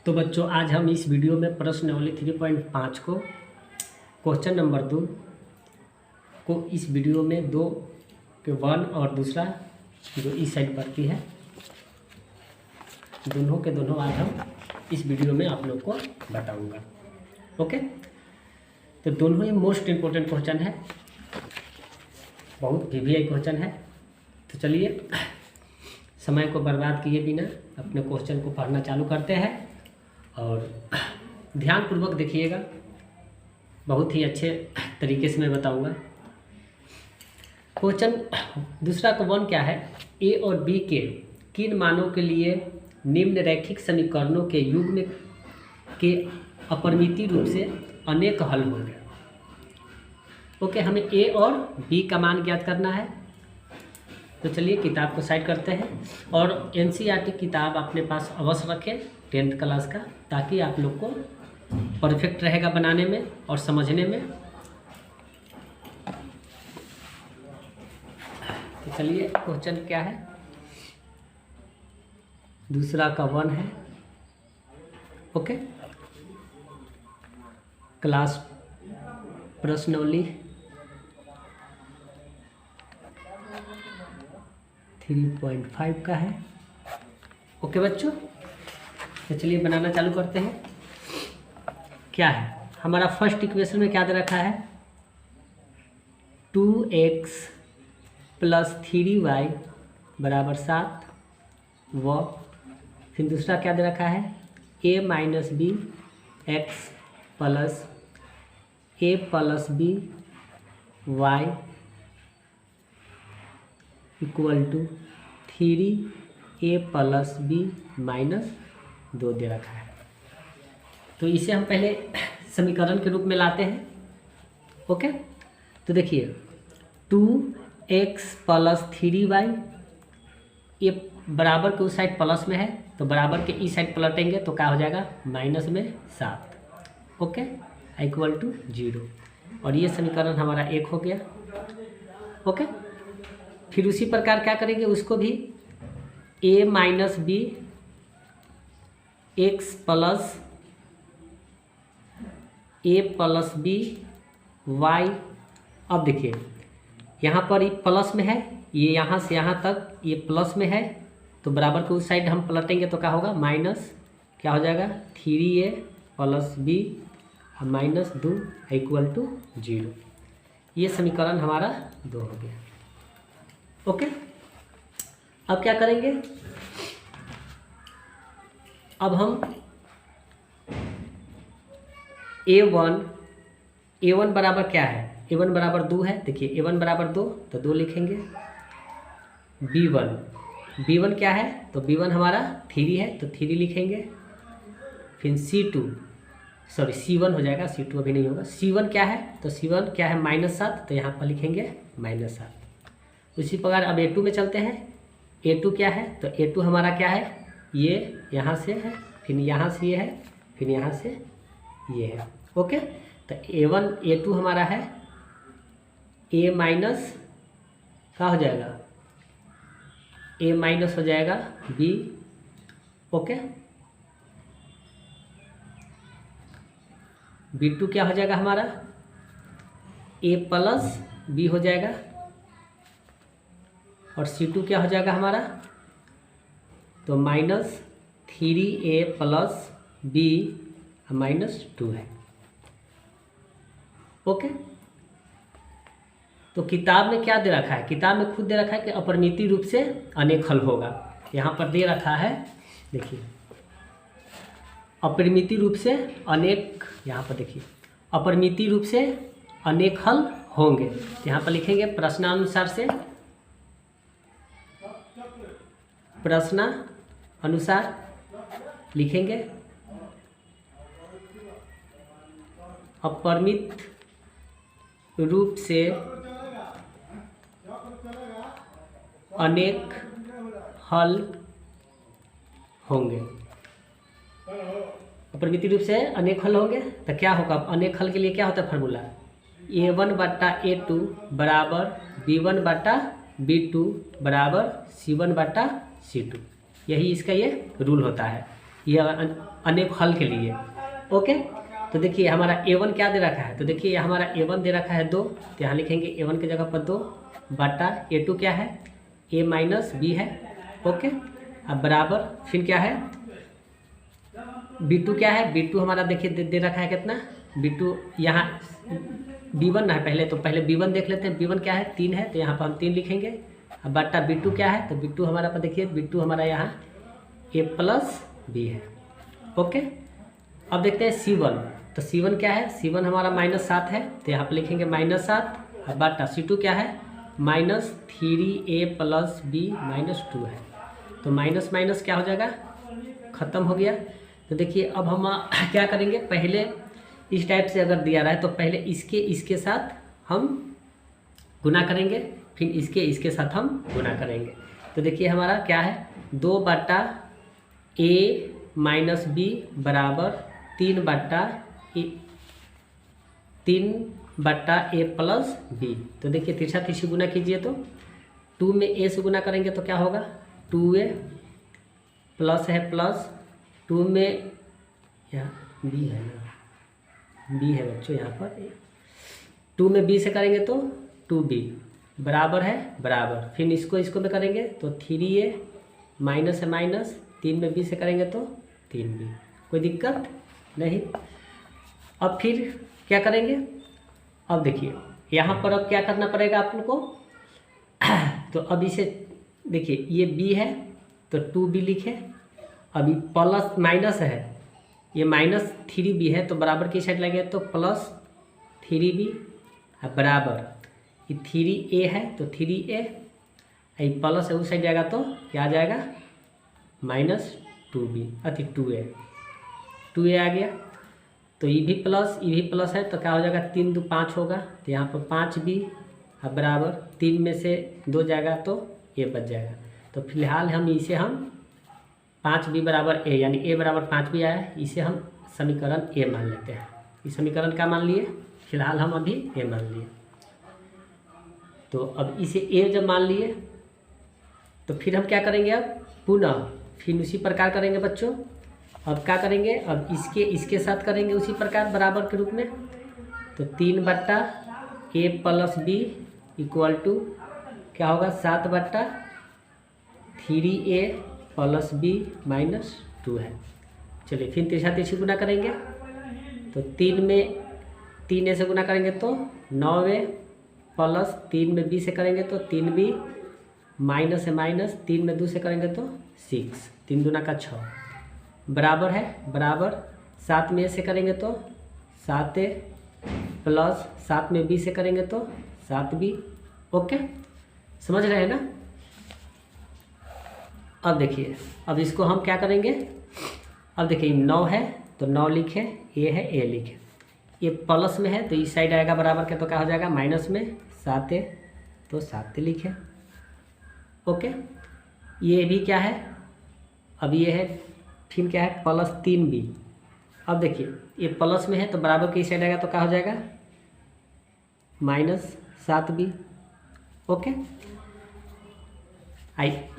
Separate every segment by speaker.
Speaker 1: तो बच्चों आज हम इस वीडियो में प्रश्नावली 3.5 को क्वेश्चन नंबर 2 को इस वीडियो में 2 के 1 और दूसरा जो इस साइड पड़ती है दोनों के दोनों आज हम इस वीडियो में आप लोग को बताऊंगा। ओके, तो दोनों ही मोस्ट इम्पोर्टेंट क्वेश्चन है, बहुत वीवीआई क्वेश्चन है। तो चलिए समय को बर्बाद किए बिना अपने क्वेश्चन को पढ़ना चालू करते हैं और ध्यानपूर्वक देखिएगा, बहुत ही अच्छे तरीके से मैं बताऊंगा। क्वेश्चन दूसरा का 1 क्या है, ए और बी के किन मानों के लिए निम्न रैखिक समीकरणों के युग्म के अपरिमित रूप से अनेक हल होंगे। ओके, हमें ए और बी का मान ज्ञात करना है। तो चलिए किताब को साइड करते हैं और एनसीईआरटी किताब अपने पास अवश्य रखें 10th क्लास का, ताकि आप लोग को परफेक्ट रहेगा बनाने में और समझने में। तो चलिए क्वेश्चन क्या है, दूसरा का 1 है। ओके, क्लास प्रश्नावली 3.5 का है। ओके बच्चों, तो चलिए बनाना चालू करते हैं। क्या है हमारा फर्स्ट इक्वेशन में, क्या दे रखा है 2x + 3y = 7 व फिर दूसरा क्या दे रखा है a - b x + a + b y = 3a + b - 2 दे रखा है। तो इसे हम पहले समीकरण के रूप में लाते हैं। ओके, तो देखिए 2x + 3y, ये बराबर के उस साइड प्लस में है तो बराबर के इस साइड पलटेंगे तो क्या हो जाएगा माइनस में 7। ओके, = 0 और ये समीकरण हमारा 1 हो गया। ओके, फिर उसी प्रकार क्या करेंगे, उसको भी a - b x + a + b y। अब देखिए यहाँ पर ये प्लस में है, ये यहाँ से यहाँ तक ये प्लस में है तो बराबर के उस साइड हम पलटेंगे तो क्या होगा माइनस, क्या हो जाएगा 3a + b - 2 = 0। ये समीकरण हमारा 2 हो गया। ओके, अब क्या करेंगे, अब हम a1 बराबर क्या है, a1 बराबर 2 है। देखिए a1 बराबर 2 तो 2 लिखेंगे। b1 क्या है, तो b1 हमारा 3 है तो 3 लिखेंगे। फिर c1 हो जाएगा, c2 अभी नहीं होगा। c1 क्या है, तो c1 क्या है -7 तो यहाँ पर लिखेंगे -7। उसी प्रकार अब a2 में चलते हैं। a2 क्या है, तो a2 हमारा क्या है, ये यहाँ से है, फिर यहाँ से ये है, फिर यहाँ से ये है। ओके, तो a2 हमारा है a माइनस क्या हो जाएगा, a माइनस हो जाएगा b। ओके, b2 क्या हो जाएगा हमारा a + b हो जाएगा और c2 क्या हो जाएगा हमारा, तो -3a + b - 2 है। ओके, तो किताब में क्या दे रखा है, किताब में खुद दे रखा है कि अपरिमित रूप से अनेक हल होगा। यहाँ पर दे रखा है, देखिए अपरिमित रूप से अनेक, यहाँ पर देखिए अपरिमित रूप से अनेक हल होंगे। यहाँ पर लिखेंगे प्रश्नानुसार से, प्रश्नानुसार लिखेंगे अपरिमित रूप से अनेक हल होंगे। अपरिमित रूप से अनेक हल होंगे तो क्या होगा, अनेक हल के लिए क्या होता है फार्मूला, a1/a2 = b1/b2 = c1/c2। यही इसका ये रूल होता है। ये अनेक हल के लिए। ओके, तो देखिए हमारा A1 क्या दे रखा है, तो देखिए हमारा A1 दे रखा है 2, तो यहाँ लिखेंगे A1 की जगह पर 2 बटा A2 क्या है, A माइनस B है। ओके, अब बराबर फिर क्या है B2 क्या है, B2 हमारा देखिए दे रखा है कितना, B2 यहाँ B1 है पहले, तो पहले B1 देख लेते हैं, B1 क्या है 3 है, तो यहाँ पर हम 3 लिखेंगे। अब बटा B2 क्या है, तो B2 हमारा पर देखिए B2 हमारा यहाँ A प्लस B है। ओके, अब देखते हैं C1, तो C1 क्या है, C1 हमारा -7 है, तो यहाँ पर लिखेंगे -7। अब बटा C2 क्या है, -3A प्लस B -2 है, तो माइनस माइनस क्या हो जाएगा, ख़त्म हो गया। तो देखिए अब हम क्या करेंगे, पहले इस टाइप से अगर दिया रहा है तो पहले इसके साथ हम गुना करेंगे, फिर इसके साथ हम गुना करेंगे। तो देखिए हमारा क्या है, 2 बटा A माइनस B बराबर 3 बटा A प्लस B। तो देखिए तिरछा तिरछी गुना कीजिए, तो 2 में A से गुना करेंगे तो क्या होगा, 2A प्लस है प्लस 2 में यहाँ B है ना, B है बच्चों यहाँ पर, 2 में B से करेंगे तो 2B बराबर है बराबर, फिर इसको में करेंगे तो 3A माइनस है माइनस, 3 में B से करेंगे तो 3B, कोई दिक्कत नहीं। अब फिर क्या करेंगे, अब देखिए यहाँ पर अब क्या करना पड़ेगा आप लोग को, तो अब इसे देखिए ये B है तो 2B लिखे, अभी प्लस माइनस है, ये -3B है, तो बराबर की साइड लगे तो प्लस 3B बराबर, ये 3A है तो 3A, ये प्लस है उस साइड जाएगा तो क्या आ जाएगा -2B अति 2A आ गया। तो ये भी प्लस है तो क्या हो जाएगा, 3 2 5 होगा, तो यहाँ पर 5B बराबर 3 में से 2 जाएगा तो A बच जाएगा। तो फिलहाल हम 5B बराबर A, यानी A बराबर 5B आया है, इसे हम समीकरण A मान लेते हैं। इस समीकरण क्या मान लिए, फिलहाल हम अभी A मान लिए। तो अब इसे A जब मान लिए तो फिर हम क्या करेंगे, अब पुनः फिर उसी प्रकार करेंगे बच्चों। अब क्या करेंगे, अब इसके साथ करेंगे उसी प्रकार बराबर के रूप में, तो 3 बटा A plus B equal to क्या होगा, 7 बटा 3A प्लस B -2 है। चलिए फिर तिरछा तिरछी गुना करेंगे, तो 3 में 3A से गुना करेंगे तो 9A प्लस 3 में B से करेंगे तो 3B माइनस है माइनस, 3 में 2 से करेंगे तो 6, 3 दूना का 6 बराबर है बराबर, 7 में A से करेंगे तो 7A प्लस 7 में B से करेंगे तो 7B। ओके, समझ रहे हैं ना। अब देखिए अब इसको हम क्या करेंगे, अब देखिए 9 है तो 9 लिखे, A है A लिखे, ये प्लस में है तो इस साइड आएगा बराबर के, तो क्या हो जाएगा माइनस में 7A तो 7A लिखे। ओके, ये भी क्या है, अब ये है फिर क्या है प्लस 3B। अब देखिए ये प्लस में है तो बराबर के इस साइड आएगा तो क्या हो जाएगा -7B। ओके,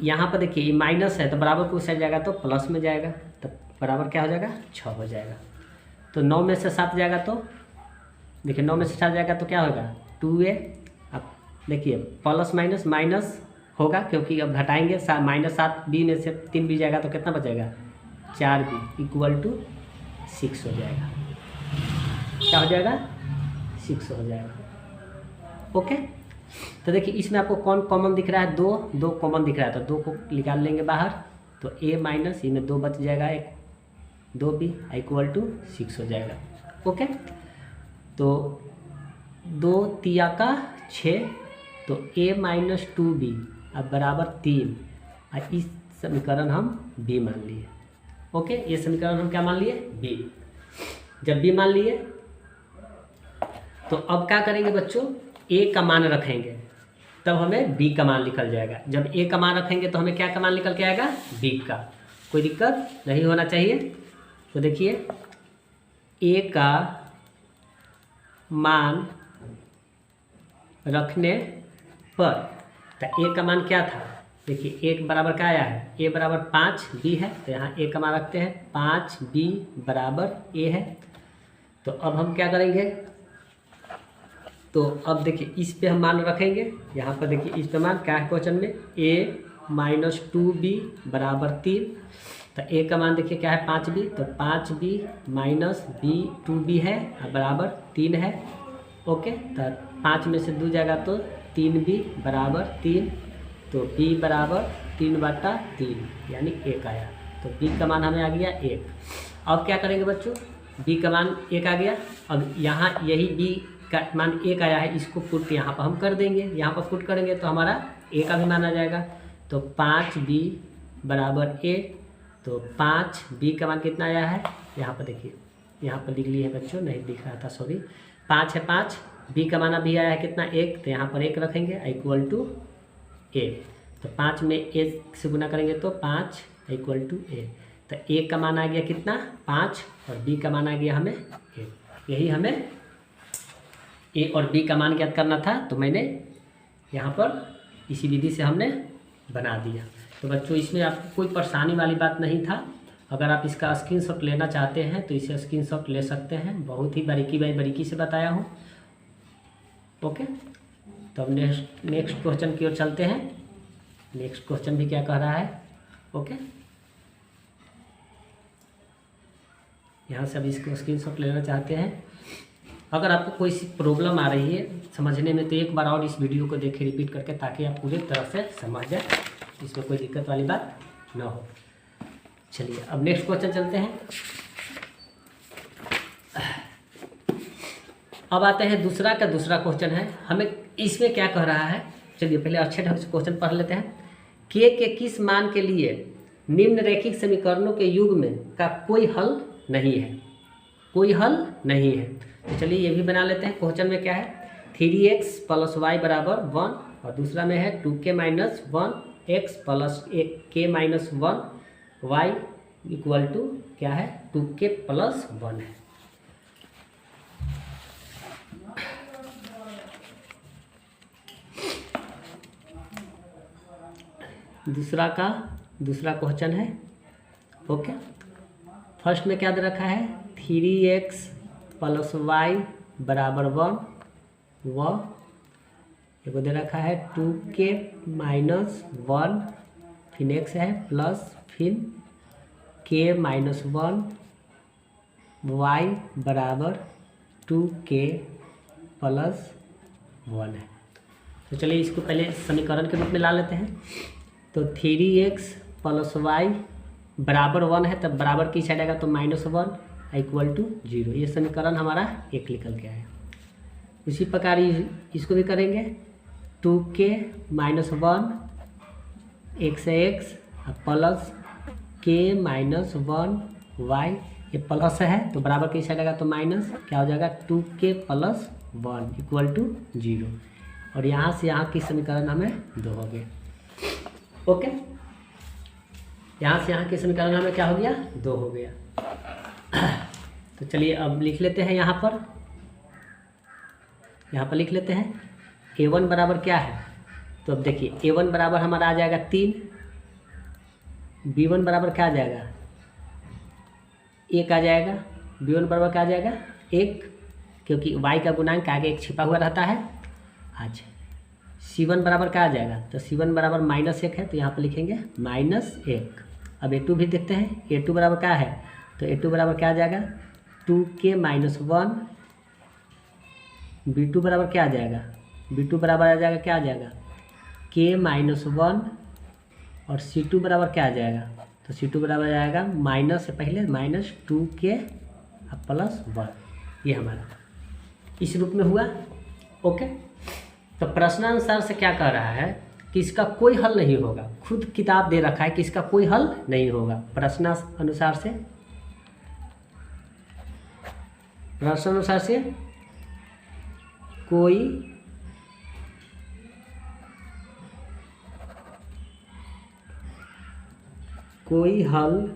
Speaker 1: यहाँ पर देखिए ये माइनस है तो बराबर को उस साइड जाएगा तो प्लस में जाएगा, तो बराबर क्या हो जाएगा 6 हो जाएगा। तो 9 में से 7 जाएगा तो देखिए 9 में से 7 जाएगा तो क्या होगा 2A। अब देखिए प्लस माइनस माइनस होगा क्योंकि अब घटाएंगे, -7B में से 3B जाएगा तो कितना बचेगा 4B इक्वल टू 6 हो जाएगा। क्या हो जाएगा 6 हो जाएगा। ओके, तो देखिए इसमें आपको कौन कॉमन दिख रहा है, 2 कॉमन दिख रहा है, तो 2 को निकाल लेंगे बाहर, तो A माइनस इनमें 2 बच जाएगा, 2B इक्वल टू 6 हो जाएगा। ओके, तो 2 तिया का 6, तो A माइनस 2B अब बराबर 3, और इस समीकरण हम B मान लिए। ओके, ये समीकरण हम क्या मान लिए B। जब B मान लिए तो अब क्या करेंगे बच्चों, A का मान रखेंगे तब हमें B का मान निकल जाएगा। जब A का मान रखेंगे तो हमें क्या का मान निकल के आएगा B का, कोई दिक्कत नहीं होना चाहिए। तो देखिए A का मान रखने पर, तो A का मान क्या था देखिए ए बराबर क्या आया है, ए बराबर 5b है, तो यहाँ ए का मान रखते हैं 5b बराबर ए है। तो अब हम क्या करेंगे, तो अब देखिए इस पे हम मान रखेंगे, यहाँ पर देखिए इस पे मान क्या है क्वेश्चन में, a माइनस 2b बराबर 3। तो a का मान देखिए क्या है 5b, तो 5b माइनस b 2b है बराबर 3 है। ओके, तो 5 में से 2 जाएगा तो 3b बराबर 3, तो b बराबर 3/3 यानी 1 आया। तो b का मान हमें आ गया 1। अब क्या करेंगे बच्चों, b का मान 1 आ गया, अब यहाँ यही b का मान 1 आया है, इसको पुट यहाँ पर हम कर देंगे, यहाँ पर पुट करेंगे तो हमारा a का भी मान आ जाएगा। तो 5b बराबर a, तो 5b का मान कितना आया है, यहाँ पर देखिए, यहाँ पर लिख लिए है बच्चों, नहीं दिख रहा था सॉरी, 5 है 5, b का मान अभी आया है कितना 1, तो यहाँ पर 1 रखेंगे इक्वल टू a। तो 5 में a से गुना करेंगे तो 5 इक्वल टू a। तो a का मान आ गया कितना 5 और b का मान आ गया हमें 1। यही हमें a और b का मान ज्ञात करना था, तो मैंने यहाँ पर इसी विधि से हमने बना दिया। तो बच्चों इसमें आपको कोई परेशानी वाली बात नहीं था। अगर आप इसका स्क्रीनशॉट लेना चाहते हैं तो इसे स्क्रीनशॉट ले सकते हैं, बहुत ही बारीकी से बताया हूँ। ओके, तो अब नेक्स्ट क्वेश्चन की ओर चलते हैं। नेक्स्ट क्वेश्चन भी क्या कह रहा है, ओके, यहाँ से अब इसको स्क्रीनशॉट लेना चाहते हैं। अगर आपको कोई सी प्रॉब्लम आ रही है समझने में तो एक बार और इस वीडियो को देखें रिपीट करके, ताकि आप पूरी तरह से समझ जाए, इसमें कोई दिक्कत वाली बात ना हो। चलिए अब नेक्स्ट क्वेश्चन चलते हैं। अब आते हैं दूसरा क्वेश्चन है, हमें इसमें क्या कह रहा है। चलिए पहले अच्छे ढंग से क्वेश्चन पढ़ लेते हैं। के किस मान के लिए निम्नरेखिक समीकरणों के युग्म का कोई हल नहीं है, कोई हल नहीं है। तो चलिए ये भी बना लेते हैं। क्वेश्चन में क्या है, 3x + y बराबर 1, और दूसरा में है 2k - 1x + k - 1 y equal to क्या है 2k + 1 है। दूसरा क्वेश्चन है। ओके, फर्स्ट में क्या दे रखा है, 3x + y बराबर 1, व एक दे रखा है 2k - 1, फिर x है प्लस फिर k - 1 y बराबर 2k + 1 है। तो चलिए इसको पहले समीकरण के रूप में ला लेते हैं। तो 3x + y बराबर 1 है, तब बराबर की साइड आएगा तो -1 इक्वल टू 0। ये समीकरण हमारा 1 निकल के आया। उसी प्रकार इसको भी करेंगे, 2k - 1 x plus k - 1 y, ये प्लस है तो बराबर की साइड आएगा तो माइनस, क्या हो जाएगा 2k + 1 इक्वल टू 0। और यहाँ से यहाँ की समीकरण हमें 2 हो गए। ओके, यहाँ से यहाँ की समीकरण हमें क्या हो गया 2 हो गया। तो चलिए अब लिख लेते हैं, यहाँ पर लिख लेते हैं a1 बराबर क्या है। तो अब देखिए a1 बराबर हमारा आ जाएगा 3, b1 बराबर क्या आ जाएगा 1 आ जाएगा, b1 बराबर क्या आ जाएगा 1, क्योंकि y का गुणांक आगे 1 छिपा हुआ रहता है। अच्छा, c1 बराबर क्या आ जाएगा, तो c1 बराबर -1 है, तो यहाँ पर लिखेंगे -1। अब a2 भी देखते हैं, a2 बराबर क्या है, तो a2 बराबर क्या आ जाएगा 2k - 1, b2 बराबर क्या आ जाएगा, b2 बराबर आ जाएगा क्या आ जाएगा k - 1, और c2 बराबर क्या आ जाएगा, तो c2 बराबर आ जाएगा माइनस से पहले -2k + 1। ये हमारा इस रूप में हुआ। ओके, तो प्रश्नानुसार से क्या कह रहा है कि इसका कोई हल नहीं होगा। खुद किताब दे रखा है कि इसका कोई हल नहीं होगा। प्रश्नानुसार से कोई हल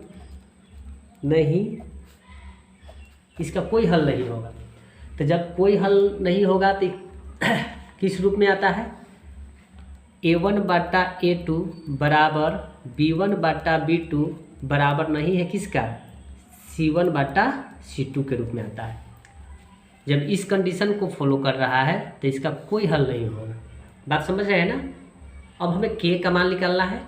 Speaker 1: नहीं, इसका कोई हल नहीं होगा। तो जब कोई हल नहीं होगा तो किस रूप में आता है, A1 बटा A2 बराबर B1 बटा B2 बराबर नहीं है किसका, C1 बटा C2 के रूप में आता है। जब इस कंडीशन को फॉलो कर रहा है तो इसका कोई हल नहीं होगा। बात समझ रहे हैं ना। अब हमें K का मान निकालना है।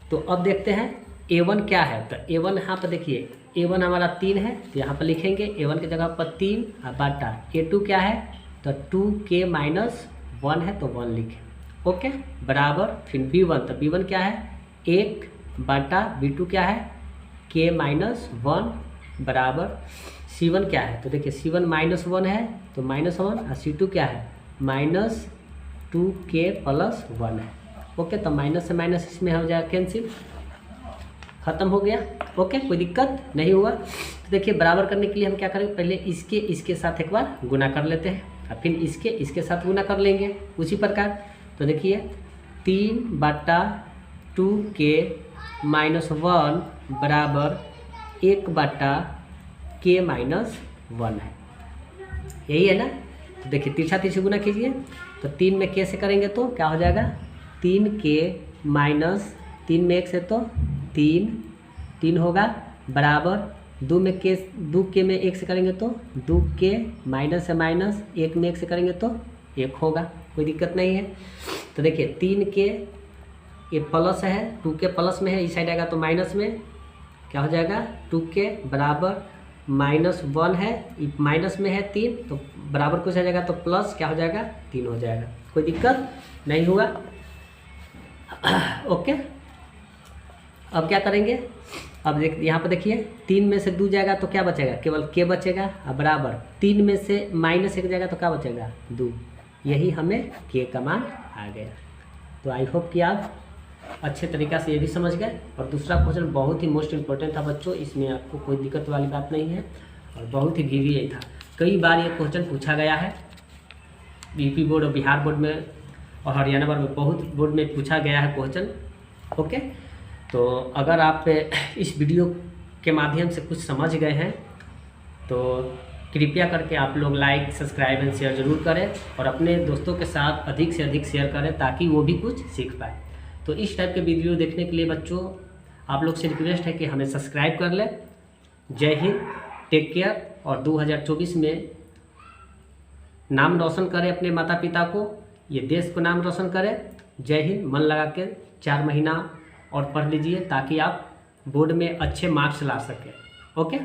Speaker 1: तो अब देखते हैं A1 क्या है। तो A1 यहाँ पर देखिए, A1 हमारा 3 है, तो यहाँ पर लिखेंगे A1 की जगह पर 3 और बटा A2 क्या है, तो 2K माइनस 1 है तो 1 लिखें। ओके, बराबर फिर B1, तो B1 क्या है 1 बटा B2 क्या है K माइनस 1 बराबर C1 क्या है, तो देखिए C1 माइनस 1 है तो माइनस 1 और C2 क्या है माइनस 2K प्लस 1 है। ओके, तो माइनस से माइनस इसमें हो जाएगा कैंसिल, खत्म हो गया। ओके, कोई दिक्कत नहीं हुआ। तो देखिए बराबर करने के लिए हम क्या करेंगे, पहले इसके साथ एक बार गुना कर लेते हैं और फिर इसके साथ गुना कर लेंगे उसी प्रकार। तो देखिए 3 बटा 2K माइनस 1 बराबर 1 बटा K माइनस 1 है, यही है ना। तो देखिए तिरछा तिरछी गुना कीजिए, तो 3 में K से करेंगे तो क्या हो जाएगा 3K माइनस 3 में 1 से तो 3 होगा बराबर 2 में K में 1 से करेंगे तो 2K माइनस से माइनस 1 में 1 से करेंगे तो 1 होगा, कोई दिक्कत नहीं है। तो देखिए 3K ये प्लस है, 2K प्लस में है, इस साइड आएगा तो माइनस में क्या हो जाएगा 2K बराबर माइनस 1 है, माइनस में है 3 तो बराबर कुछ आ जाएगा तो प्लस क्या हो जाएगा 3 हो जाएगा, कोई दिक्कत नहीं हुआ। ओके, अब क्या करेंगे, अब यहाँ पर देखिए 3 में से 2 जाएगा तो क्या बचेगा, केवल K बचेगा और बराबर 3 में से माइनस 1 जाएगा तो क्या बचेगा 2, यही हमें K का मान आ गया। तो आई होप कि आप अच्छे तरीक़ा से ये भी समझ गए। और दूसरा क्वेश्चन बहुत ही मोस्ट इम्पोर्टेंट था बच्चों, इसमें आपको कोई दिक्कत वाली बात नहीं है और बहुत ही वीवी था। कई बार ये क्वेश्चन पूछा गया है, यूपी बोर्ड और बिहार बोर्ड में और हरियाणा बोर्ड में, बहुत बोर्ड में पूछा गया है क्वेश्चन। ओके, तो अगर आप इस वीडियो के माध्यम से कुछ समझ गए हैं तो कृपया करके आप लोग लाइक सब्सक्राइब एंड शेयर ज़रूर करें और अपने दोस्तों के साथ अधिक से अधिक शेयर करें ताकि वो भी कुछ सीख पाए। तो इस टाइप के वीडियो देखने के लिए बच्चों आप लोग से रिक्वेस्ट है कि हमें सब्सक्राइब कर लें। जय हिंद, टेक केयर और 2024 में नाम रोशन करें अपने माता पिता को, ये देश को नाम रोशन करें। जय हिंद, मन लगा के 4 महीना और पढ़ लीजिए ताकि आप बोर्ड में अच्छे मार्क्स ला सकें। ओके।